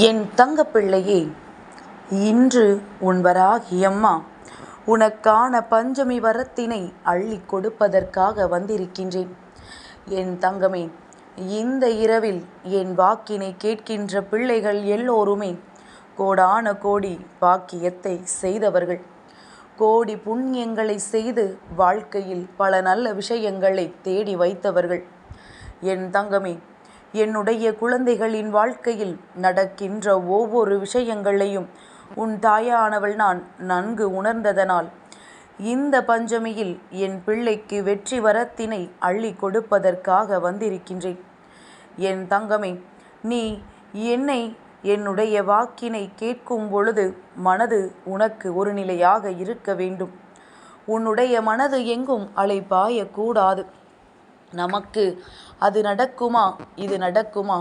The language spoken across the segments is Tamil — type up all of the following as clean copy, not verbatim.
என் தங்கப்பிள்ளையே, இன்று உன் வராகியம்மா உனக்கான பஞ்சமி வரத்தினை அள்ளி கொடுப்பதற்காக வந்திருக்கின்றேன். என் தங்கமே, இந்த இரவில் என் வாக்கினை கேட்கின்ற பிள்ளைகள் எல்லோருமே கோடான கோடி பாக்கியத்தை செய்தவர்கள். கோடி புண்ணியங்களை செய்து வாழ்க்கையில் பல நல்ல விஷயங்களை தேடி வைத்தவர்கள். என் தங்கமே, என்னுடைய குழந்தைகளின் வாழ்க்கையில் நடக்கின்ற ஒவ்வொரு விஷயங்களையும் உன் தாயானவள் நான் நன்கு உணர்ந்ததனால் இந்த பஞ்சமியில் என் பிள்ளைக்கு வெற்றி வரத்தினை அள்ளி கொடுப்பதற்காக வந்திருக்கின்றேன். என் தங்கமே, நீ என்னுடைய வாக்கினை கேட்கும் பொழுது மனது உனக்கு ஒரு நிலையாக இருக்க வேண்டும். உன்னுடைய மனது எங்கும் அலைபாயக்கூடாது. நமக்கு அது நடக்குமா, இது நடக்குமா,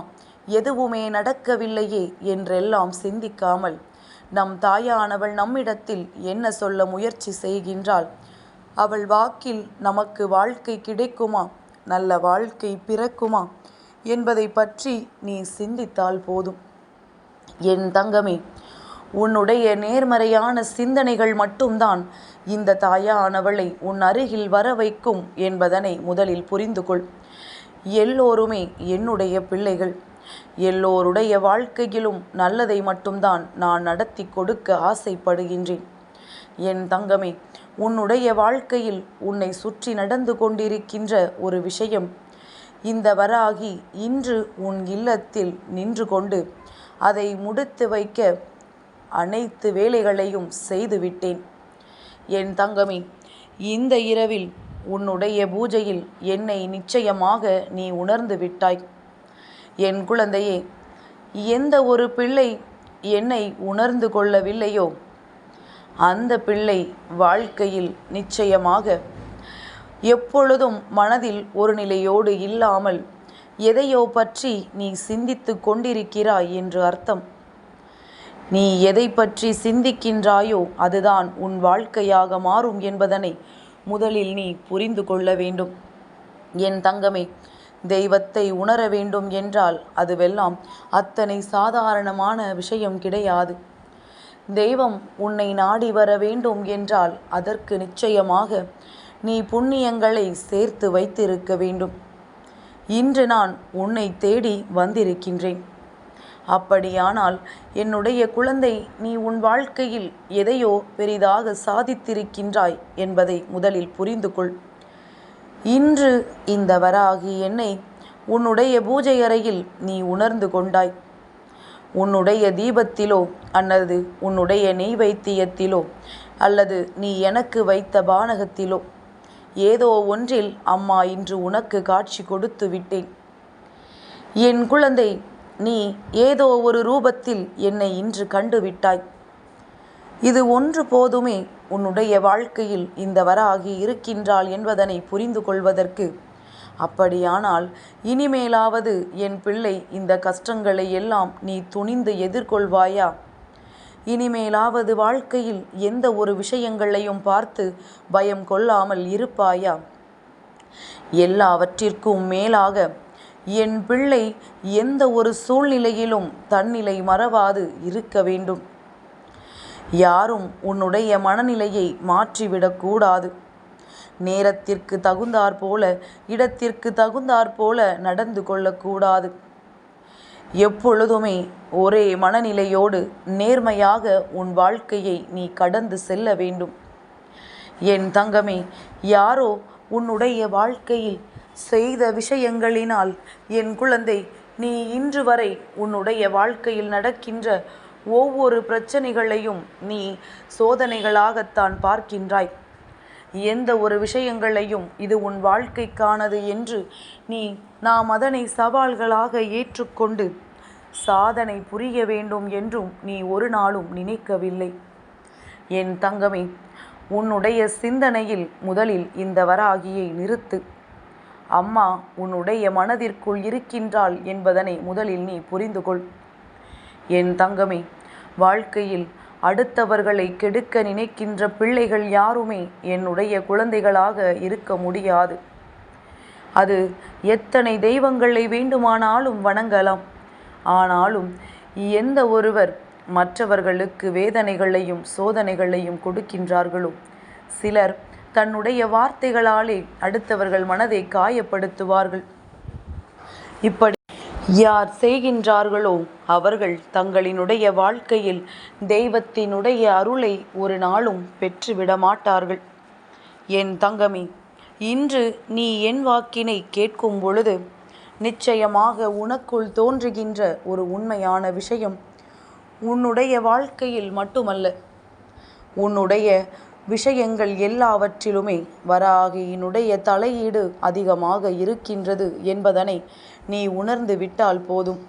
எதுவுமே நடக்கவில்லையே என்றெல்லாம் சிந்திக்காமல் நம் தாயானவள் நம்மிடத்தில் என்ன சொல்ல முயற்சி செய்கின்றாள், அவள் வாக்கில் நமக்கு வாழ்க்கை கிடைக்குமா, நல்ல வாழ்க்கை பிறக்குமா என்பதை பற்றி நீ சிந்தித்தால் போதும். என் தங்கமே, உன்னுடைய நேர்மறையான சிந்தனைகள் மட்டும்தான் இந்த தாயானவளை உன் அருகில் வர வைக்கும் என்பதனை முதலில் புரிந்து கொள். எல்லோருமே என்னுடைய பிள்ளைகள். எல்லோருடைய வாழ்க்கையிலும் நல்லதை மட்டும்தான் நான் நடத்தி கொடுக்க ஆசைப்படுகின்றேன். என் தங்கமே, உன்னுடைய வாழ்க்கையில் உன்னை சுற்றி நடந்து கொண்டிருக்கின்ற ஒரு விஷயம், இந்த வராகி இன்று உன் இல்லத்தில் நின்று கொண்டு அதை முடித்து வைக்க அனைத்து வேலைகளையும் செய்துவிட்டேன். என் தங்கமே, இந்த இரவில் உன்னுடைய பூஜையில் என்னை நிச்சயமாக நீ உணர்ந்து விட்டாய். என் குழந்தையே, எந்த ஒரு பிள்ளை என்னை உணர்ந்து கொள்ளவில்லையோ அந்த பிள்ளை வாழ்க்கையில் நிச்சயமாக எப்பொழுதும் மனதில் ஒரு நிலையோடு இல்லாமல் எதையோ பற்றி நீ சிந்தித்து கொண்டிருக்கிறாய் என்று அர்த்தம். நீ எதை பற்றி சிந்திக்கின்றாயோ அதுதான் உன் வாழ்க்கையாக மாறும் என்பதனை முதலில் நீ புரிந்து கொள்ள வேண்டும். என் தங்கமே, தெய்வத்தை உணர வேண்டும் என்றால் அதுவெல்லாம் அத்தனை சாதாரணமான விஷயம் கிடையாது. தெய்வம் உன்னை நாடி வர வேண்டும் என்றால் அதற்கு நிச்சயமாக நீ புண்ணியங்களை சேர்த்து வைத்திருக்க வேண்டும். இன்று நான் உன்னை தேடி வந்திருக்கின்றேன். அப்படியானால் என்னுடைய குழந்தை, நீ உன் வாழ்க்கையில் எதையோ பெரிதாக சாதித்திருக்கின்றாய் என்பதை முதலில் புரிந்து கொள். இன்று இந்த வராகி என்னை உன்னுடைய பூஜை அறையில் நீ உணர்ந்து கொண்டாய். உன்னுடைய தீபத்திலோ அல்லது உன்னுடைய நெய்வேத்தியத்திலோ அல்லது நீ எனக்கு வைத்த பானகத்திலோ ஏதோ ஒன்றில் அம்மா இன்று உனக்கு காட்சி கொடுத்து விட்டேன். என் குழந்தை, நீ ஏதோ ஒரு ரூபத்தில் என்னை இன்று கண்டு விட்டாய். இது ஒன்று போதுமே உன்னுடைய வாழ்க்கையில் இந்த வராகி இருக்கின்றாள் என்பதனை புரிந்து கொள்வதற்கு. அப்படியானால் இனிமேலாவது என் பிள்ளை இந்த கஷ்டங்களை எல்லாம் நீ துணிந்து எதிர்கொள்வாயா? இனிமேலாவது வாழ்க்கையில் எந்த ஒரு விஷயங்களையும் பார்த்து பயம் கொள்ளாமல் இருப்பாயா? எல்லாவற்றிற்கும் மேலாக என் பிள்ளை எந்த ஒரு சூழ்நிலையிலும் தன்னிலை மறவாது இருக்க வேண்டும். யாரும் உன்னுடைய மனநிலையை மாற்றிவிடக்கூடாது. நேரத்திற்கு தகுந்தாற்போல, இடத்திற்கு தகுந்தாற்போல நடந்து கொள்ளக்கூடாது. எப்பொழுதுமே ஒரே மனநிலையோடு நேர்மையாக உன் வாழ்க்கையை நீ கடந்து செல்ல வேண்டும். என் தங்கமே, யாரோ உன்னுடைய வாழ்க்கையில் செய்த விஷயங்களினால் என் குழந்தை, நீ இன்று வரை உன்னுடைய வாழ்க்கையில் நடக்கின்ற ஒவ்வொரு பிரச்சனைகளையும் நீ சோதனைகளாகத்தான் பார்க்கின்றாய். எந்த ஒரு விஷயங்களையும் இது உன் வாழ்க்கைக்கானது என்று நாம் அதனை சவால்களாக ஏற்றுக்கொண்டு சாதனை புரிய வேண்டும் என்றும் நீ ஒரு நாளும் நினைக்கவில்லை. என் தங்கமே, உன்னுடைய சிந்தனையில் முதலில் இந்த வராகியை நிறுத்து. அம்மா உன்னுடைய மனதிற்குள் இருக்கின்றாள் என்பதனை முதலில் நீ புரிந்து கொள். என் தங்கமே, வாழ்க்கையில் அடுத்தவர்களை கெடுக்க நினைக்கின்ற பிள்ளைகள் யாருமே என்னுடைய குழந்தைகளாக இருக்க முடியாது. அது எத்தனை தெய்வங்களை வேண்டுமானாலும் வணங்கலாம். ஆனாலும் எந்த ஒருவர் மற்றவர்களுக்கு வேதனைகளையும் சோதனைகளையும் கொடுக்கின்றார்களோ, சிலர் தன்னுடைய வார்த்தைகளாலே அடுத்தவர்கள் மனதை காயப்படுத்துவார்கள். இப்படி யார் செய்கின்றார்களோ அவர்கள் தங்களினுடைய வாழ்க்கையில் தெய்வத்தினுடைய அருளை ஒரு நாளும் பெற்றுவிட மாட்டார்கள். என் தங்கமே, இன்று நீ என் வாக்கினை கேட்கும் பொழுது நிச்சயமாக உனக்குள் தோன்றுகின்ற ஒரு உண்மையான விஷயம், உன்னுடைய வாழ்க்கையில் மட்டுமல்ல, உன்னுடைய விஷயங்கள் எல்லாவற்றிலுமே வராகியினுடைய தலையீடு அதிகமாக இருக்கின்றது என்பதனை நீ உணர்ந்து விட்டால் போதும்.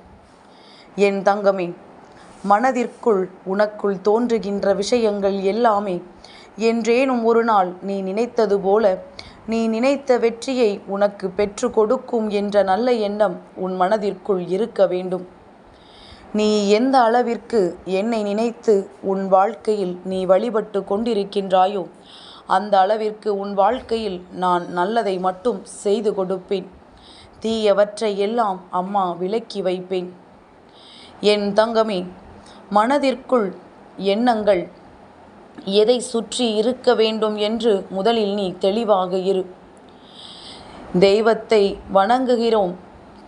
என் தங்கமே, மனதிற்குள் உனக்குள் தோன்றுகின்ற விஷயங்கள் எல்லாமே என்றேனும் ஒரு நாள் நீ நினைத்தது போல நீ நினைத்த வெற்றியை உனக்கு பெற்று கொடுக்கும் என்ற நல்ல எண்ணம் உன் மனதிற்குள் இருக்க வேண்டும். நீ எந்த அளவிற்கு என்னை நினைத்து உன் வாழ்க்கையில் நீ வழிபட்டு கொண்டிருக்கின்றாயோ அந்த அளவிற்கு உன் வாழ்க்கையில் நான் நல்லதை மட்டும் செய்து கொடுப்பேன். தீயவற்றை எல்லாம் அம்மா விலக்கி வைப்பேன். என் தங்கமே, மனதிற்குள் எண்ணங்கள் எதை சுற்றி இருக்க வேண்டும் என்று முதலில் நீ தெளிவாக இரு. தெய்வத்தை வணங்குகிறோம்,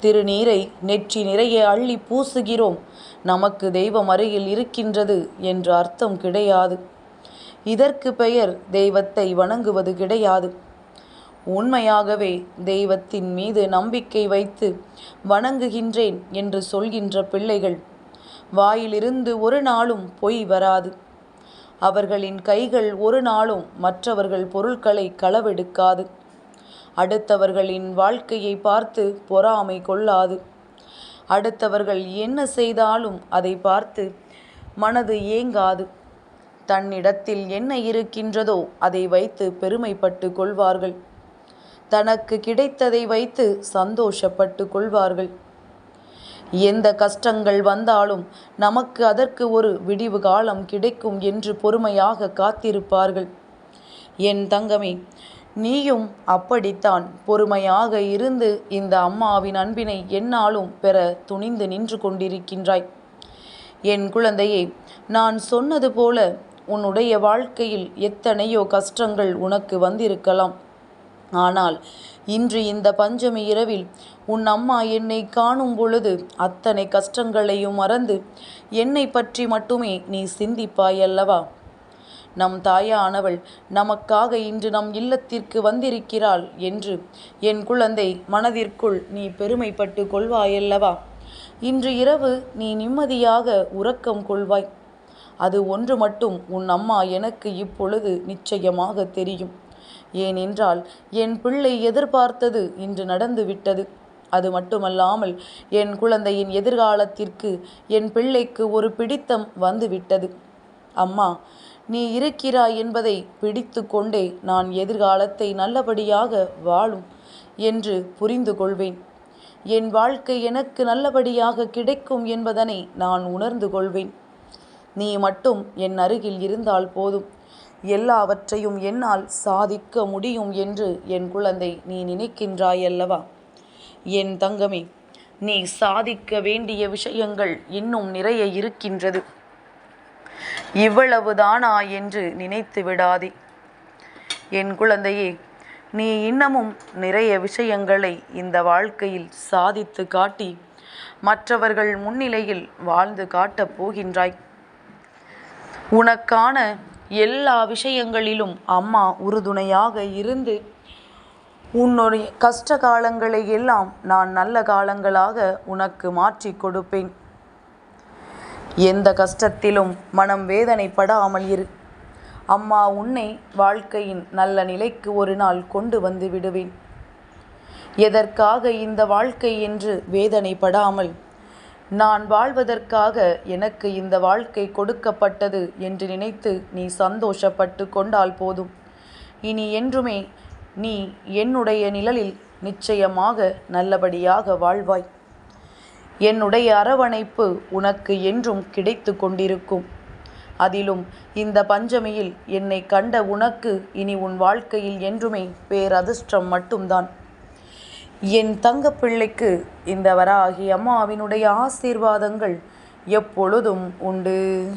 திருநீரை நெற்றி நிறைய அள்ளி பூசுகிறோம், நமக்கு தெய்வம் அருகில் இருக்கின்றது என்று அர்த்தம் கிடையாது. இதற்கு பெயர் தெய்வத்தை வணங்குவது கிடையாது. உண்மையாகவே தெய்வத்தின் மீது நம்பிக்கை வைத்து வணங்குகின்றேன் என்று சொல்கின்ற பிள்ளைகள் வாயிலிருந்து ஒரு நாளும் பொய் வராது. அவர்களின் கைகள் ஒரு நாளும் மற்றவர்கள் பொருட்களை களவெடுக்காது. அடுத்தவர்களின் வாழ்க்கையை பார்த்து பொறாமை கொள்ளாது. அடுத்தவர்கள் என்ன செய்தாலும் அதை பார்த்து மனது ஏங்காது. தன்னிடத்தில் என்ன இருக்கின்றதோ அதை வைத்து பெருமைப்பட்டு கொள்வார்கள். தனக்கு கிடைத்ததை வைத்து சந்தோஷப்பட்டு கொள்வார்கள். எந்த கஷ்டங்கள் வந்தாலும் நமக்கு அதற்கு ஒரு விடிவு காலம் கிடைக்கும் என்று பொறுமையாக காத்திருப்பார்கள். என் தங்கமே, நீயும் அப்படித்தான் பொறுமையாக இருந்து இந்த அம்மாவின் அன்பினை எந்நாளும் பெற துணிந்து நின்று கொண்டிருக்கின்றாய். என் குழந்தையே, நான் சொன்னது போல உன்னுடைய வாழ்க்கையில் எத்தனையோ கஷ்டங்கள் உனக்கு வந்திருக்கலாம். ஆனால் இன்று இந்த பஞ்சமி இரவில் உன் அம்மா என்னை காணும் பொழுது அத்தனை கஷ்டங்களையும் மறந்து என்னை பற்றி மட்டுமே நீ சிந்திப்பாயல்லவா? நம் தாயானவள் நமக்காக இன்று நம் இல்லத்திற்கு வந்திருக்கிறாள் என்று என் குழந்தை மனதிற்குள் நீ பெருமைப்பட்டு கொள்வாயல்லவா? இன்று இரவு நீ நிம்மதியாக உறக்கம் கொள்வாய். அது ஒன்று மட்டும் உன் அம்மா எனக்கு இப்பொழுது நிச்சயமாக தெரியும். ஏனென்றால் என் பிள்ளை எதிர்பார்த்தது இன்று நடந்து விட்டது. அது மட்டுமல்லாமல் என் குழந்தையின் எதிர்காலத்திற்கு என் பிள்ளைக்கு ஒரு பிடித்தம் வந்துவிட்டது. அம்மா, நீ இருக்கிறாய் என்பதை பிடித்து கொண்டே நான் எதிர்காலத்தை நல்லபடியாக வாழும் என்று புரிந்து கொள்வேன். என் வாழ்க்கை எனக்கு நல்லபடியாக கிடைக்கும் என்பதனை நான் உணர்ந்து கொள்வேன். நீ மட்டும் என் அருகில் இருந்தால் போதும், எல்லாவற்றையும் என்னால் சாதிக்க முடியும் என்று என் குழந்தை நீ நினைக்கின்றாயல்லவா? என் தங்கமே, நீ சாதிக்க வேண்டிய விஷயங்கள் இன்னும் நிறைய இருக்கின்றது. இவ்வளவுதானா என்று நினைத்து விடாதே. என் குழந்தையே, நீ இன்னமும் நிறைய விஷயங்களை இந்த வாழ்க்கையில் சாதித்து காட்டி மற்றவர்கள் முன்னிலையில் வாழ்ந்து காட்டப் போகின்றாய். உனக்கான எல்லா விஷயங்களிலும் அம்மா உறுதுணையாக இருந்து உன்னுடைய கஷ்ட காலங்களை எல்லாம் நான் நல்ல காலங்களாக உனக்கு மாற்றி கொடுப்பேன். எந்த கஷ்டத்திலும் மனம் வேதனைப்படாமல் இரு. அம்மா உன்னை வாழ்க்கையின் நல்ல நிலைக்கு ஒரு நாள் கொண்டு வந்து விடுவேன். எதற்காக இந்த வாழ்க்கை என்று வேதனைப்படாமல், நான் வாழ்வதற்காக எனக்கு இந்த வாழ்க்கை கொடுக்கப்பட்டது என்று நினைத்து நீ சந்தோஷப்பட்டு கொண்டால் போதும். இனி என்றுமே நீ என்னுடைய நிழலில் நிச்சயமாக நல்லபடியாக வாழ்வாய். என்னுடைய அரவணைப்பு உனக்கு என்றும் கிடைத்து கொண்டிருக்கும். அதிலும் இந்த பஞ்சமியில் என்னை கண்ட உனக்கு இனி உன் வாழ்க்கையில் என்றுமே பேரதிர்ஷ்டம் மட்டும்தான். என் தங்க பிள்ளைக்கு இந்த வராகி அம்மாவினுடைய ஆசீர்வாதங்கள் எப்பொழுதும் உண்டு.